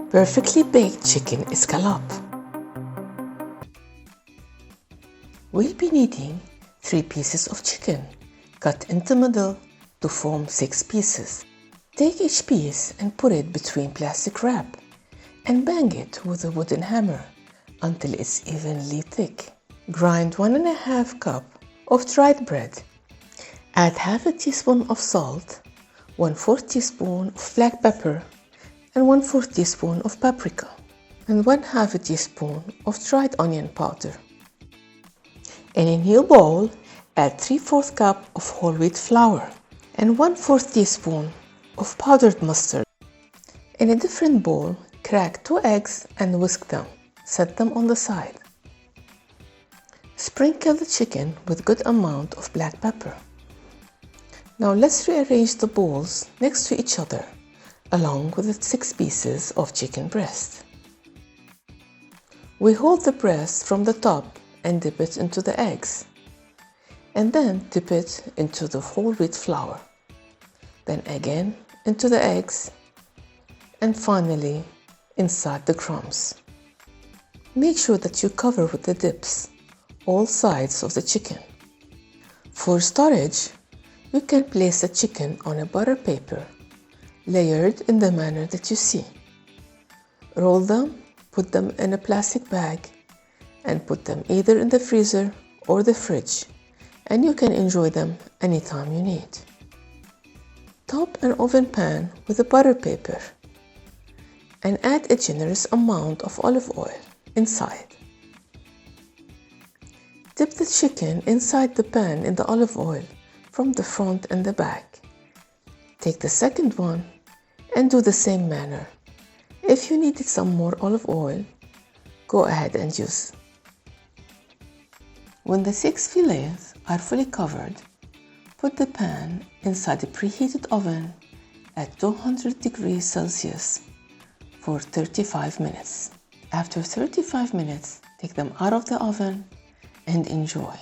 Perfectly baked chicken escalope. We'll be needing 3 pieces of chicken, cut into the middle to form 6 pieces. Take each piece and put it between plastic wrap and bang it with a wooden hammer until it's evenly thick. Grind 1½ cup of dried bread. Add half a teaspoon of salt, 1/4 teaspoon of black pepper, and 1/4 teaspoon of paprika, and 1/2 teaspoon of dried onion powder. In a new bowl, add 3/4 cup of whole wheat flour and 1/4 teaspoon of powdered mustard. In a different bowl, crack 2 eggs and whisk them. Set them on the side. Sprinkle the chicken with good amount of black pepper. Now let's rearrange the bowls next to each other, along with the 6 pieces of chicken breast. We hold the breast from the top and dip it into the eggs, and then dip it into the whole wheat flour, then again into the eggs, and finally inside the crumbs. Make sure that you cover with the dips all sides of the chicken. For storage, you can place the chicken on a butter paper, layered in the manner that you see. Roll them, put them in a plastic bag, and put them either in the freezer or the fridge, and you can enjoy them anytime you need. Top an oven pan with a butter paper and add a generous amount of olive oil inside. Dip the chicken inside the pan in the olive oil from the front and the back. Take the second one and do the same manner. If you needed some more olive oil, go ahead and use. When the 6 fillets are fully covered, put the pan inside the preheated oven at 200 degrees Celsius for 35 minutes. After 35 minutes, take them out of the oven and enjoy.